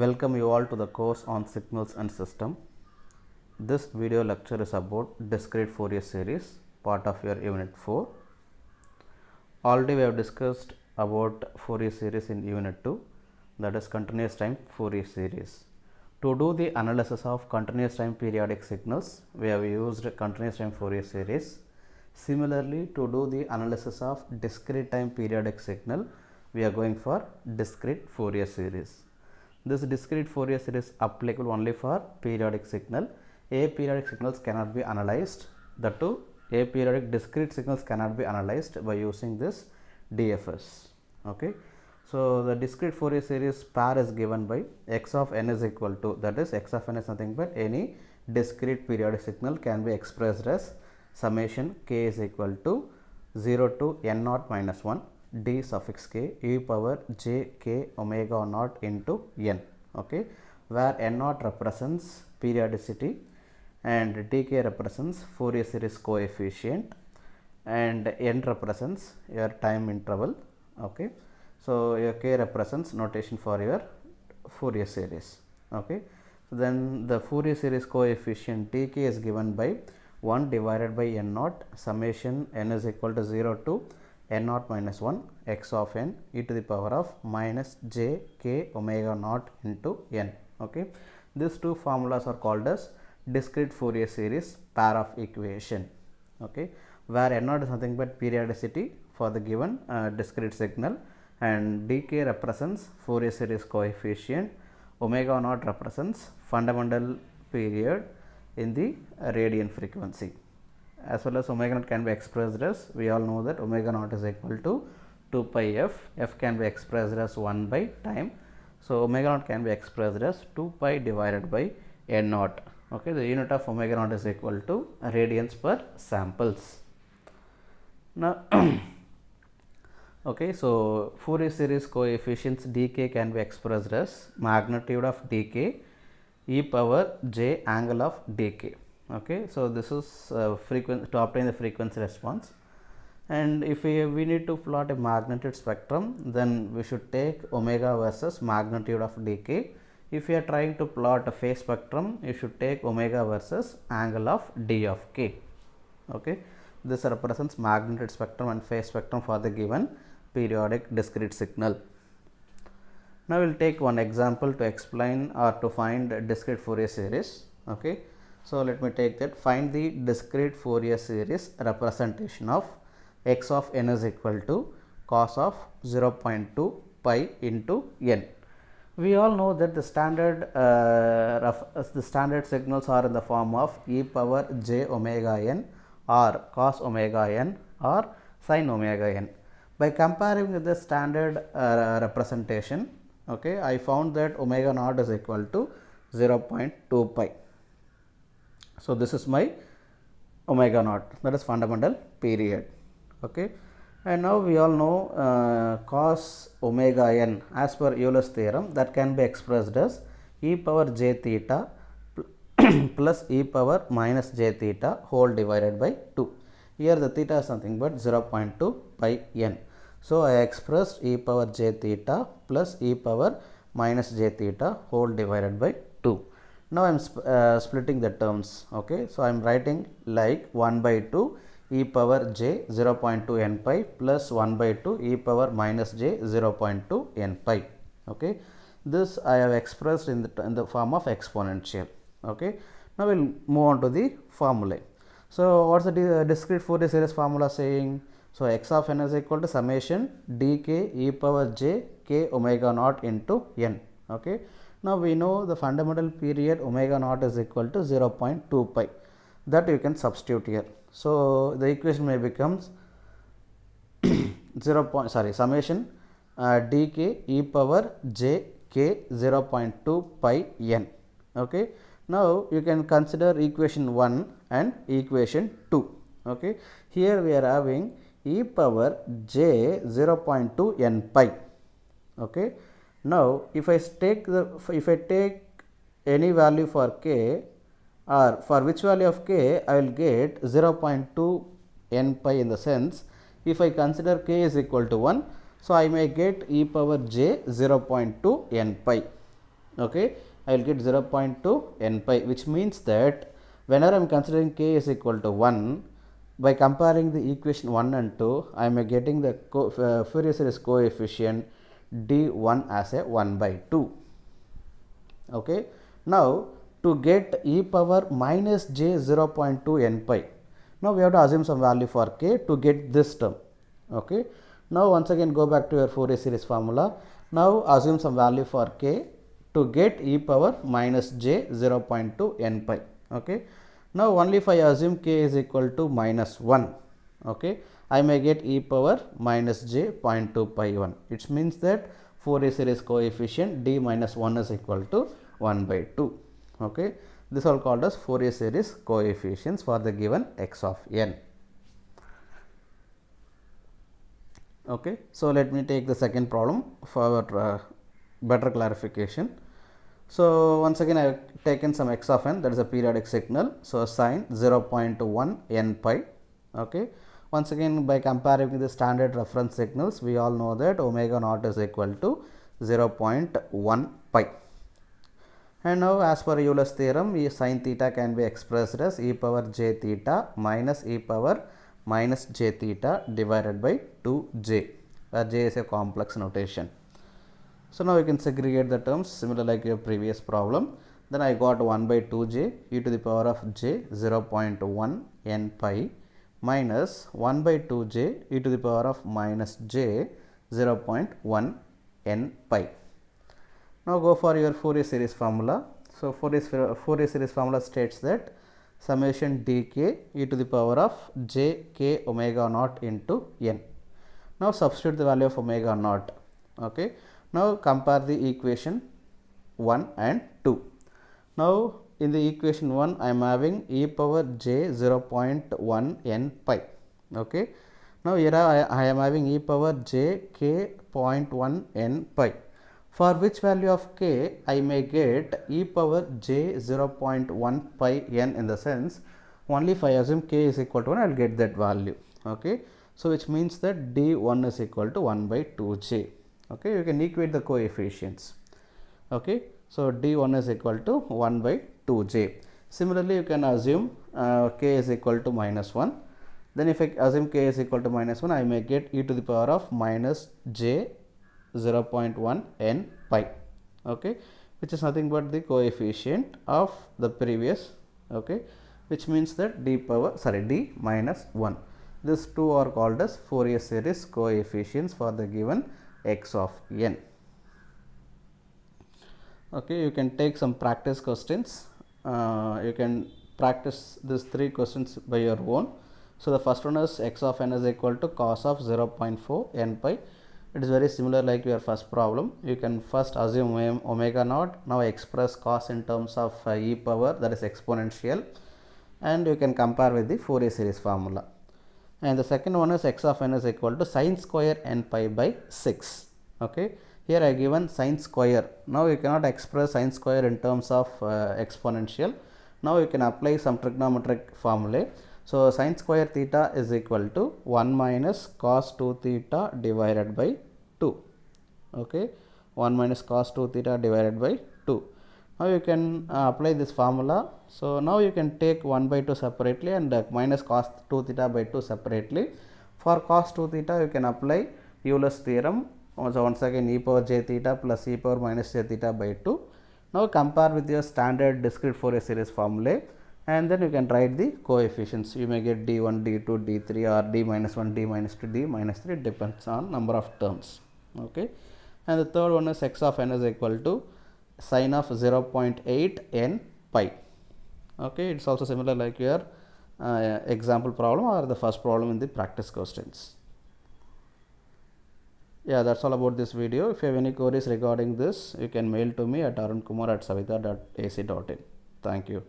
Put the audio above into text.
Welcome you all to the course on signals and system. This video lecture is about discrete Fourier series, part of your unit 4. Already we have discussed about Fourier series in unit 2, that is continuous time Fourier series. To do the analysis of continuous time periodic signals, we have used continuous time Fourier series. Similarly, to do the analysis of discrete time periodic signal, we are going for discrete Fourier series. This discrete Fourier series applicable only for periodic signal. Aperiodic signals cannot be analyzed. That too, aperiodic discrete signals cannot be analyzed by using this DFS. Okay. So the discrete Fourier series pair is given by x of n is equal to, that is x of n is nothing but any discrete periodic signal can be expressed as summation k is equal to 0 to n naught minus 1 d suffix k e power j k omega naught into n, okay, where n naught represents periodicity and dk represents Fourier series coefficient and n represents your time interval. Okay, so your k represents notation for your Fourier series. Okay, so then the Fourier series coefficient dk is given by 1 divided by n naught summation n is equal to 0 to n naught minus 1 x of n e to the power of minus j k omega naught into n. Okay, these two formulas are called as discrete Fourier series pair of equation. Okay, where n naught is nothing but periodicity for the given discrete signal and dk represents Fourier series coefficient, omega naught represents fundamental period in the radian frequency. As well as omega naught can be expressed as, we all know that omega naught is equal to 2 pi f can be expressed as 1 by time. So omega naught can be expressed as 2 pi divided by n naught. Okay, the unit of omega naught is equal to radians per samples. Now okay, so Fourier series coefficients dk can be expressed as magnitude of dk e power j angle of dk. Okay, so this is frequency to obtain the frequency response, and if we need to plot a magnitude spectrum, then we should take omega versus magnitude of dk. If you are trying to plot a phase spectrum, you should take omega versus angle of d of k. Okay, this represents magnitude spectrum and phase spectrum for the given periodic discrete signal. Now we will take one example to explain or to find discrete Fourier series. Okay, so let me take that. Find the discrete Fourier series representation of x of n is equal to cos of 0.2 pi into n. We all know that the standard signals are in the form of e power j omega n or cos omega n or sin omega n. By comparing with the standard representation, okay, I found that omega naught is equal to 0.2 pi. So this is my omega naught, that is fundamental period. Okay, and now we all know cos omega n as per Euler's theorem, that can be expressed as e power j theta plus e power minus j theta whole divided by 2. Here the theta is nothing but 0.2 pi n. So I expressed e power j theta plus e power minus j theta whole divided by 2. Now I am splitting the terms. Okay, so I am writing like 1 by 2 e power j 0.2 n pi plus 1 by 2 e power minus j 0.2 n pi. Okay, this I have expressed in the form of exponential. Okay, now we will move on to the formulae. So what is the discrete Fourier series formula saying? So x of n is equal to summation dk e power j k omega naught into n. Okay, now we know the fundamental period omega naught is equal to 0.2 pi, that you can substitute here. So the equation may becomes summation dk e power j k 0.2 pi n. Okay, now you can consider equation 1 and equation 2. Okay, here we are having e power j 0.2 n pi. Okay, now if I take any value for k, or for which value of k I will get 0.2 n pi, in the sense if I consider k is equal to 1, so I may get e power j 0.2 n pi. Okay, I will get 0.2 n pi, which means that whenever I am considering k is equal to 1, by comparing the equation 1 and 2, I am getting the Fourier series coefficient d1 as a 1 by 2. Okay, now to get e power minus j 0.2 n pi, now we have to assume some value for k to get this term. Okay, now once again go back to your Fourier series formula. Now assume some value for k to get e power minus j 0.2 n pi. Okay, now only if I assume k is equal to minus 1, okay, I may get e power minus j 0.2 pi 1. It means that Fourier series coefficient d minus 1 is equal to 1 by 2. Okay, this all called as Fourier series coefficients for the given x of n. Okay, so let me take the second problem for better clarification. So once again I have taken some x of n, that is a periodic signal. So sine 0.1 n pi. Okay, once again by comparing with the standard reference signals, we all know that omega naught is equal to 0.1 pi. And now as per Euler's theorem, sin theta can be expressed as e power j theta minus e power minus j theta divided by 2j, where j is a complex notation. So now you can segregate the terms similar like your previous problem. Then I got 1 by 2j e to the power of j 0.1 n pi minus 1 by 2j e to the power of minus j 0.1 n pi. Now go for your Fourier series formula. So Fourier series formula states that summation dk e to the power of j k omega naught into n. Now substitute the value of omega naught. Okay. Now compare the equation 1 and 2. Now in the equation 1 I am having e power j 0.1 n pi. Okay. Now here I am having e power j k 0.1 n pi, for which value of k I may get e power j 0.1 pi n, in the sense only if I assume k is equal to 1 I will get that value. Okay. So which means that d1 is equal to 1 by 2j. Okay, you can equate the coefficients. Okay, so d1 is equal to 1 by 2j. Similarly, you can assume k is equal to minus 1. Then if I assume k is equal to minus 1, I may get e to the power of minus j 0.1 n pi. Okay, which is nothing but the coefficient of the previous. Okay, which means that d minus 1. These two are called as Fourier series coefficients for the given x of n. Okay, you can take some practice questions. You can practice these 3 questions by your own. So the first one is x of n is equal to cos of 0.4 n pi. It is very similar like your first problem. You can first assume omega naught. Now express cos in terms of e power, that is exponential, and you can compare with the Fourier series formula. And the second one is x of n is equal to sin square n pi by 6. Okay, here I given sin square. Now you cannot express sin square in terms of exponential. Now you can apply some trigonometric formulae. So sin square theta is equal to 1 minus cos 2 theta divided by 2. Okay, 1 minus cos 2 theta divided by 2. Now you can apply this formula. So now you can take 1 by 2 separately and minus cos 2 theta by 2 separately. For cos 2 theta you can apply Euler's theorem. So once again e power j theta plus e power minus j theta by 2. Now compare with your standard discrete Fourier series formulae, and then you can write the coefficients. You may get d1, d2, d3, or d minus 1, d minus 2, d minus 3, depends on number of terms. Okay, and the third one is x of n is equal to sin of 0.8 n pi. Okay, it's also similar like your example problem or the first problem in the practice questions. Yeah, that's all about this video. If you have any queries regarding this, you can mail to me at arunkumar@savita.ac.in. Thank you.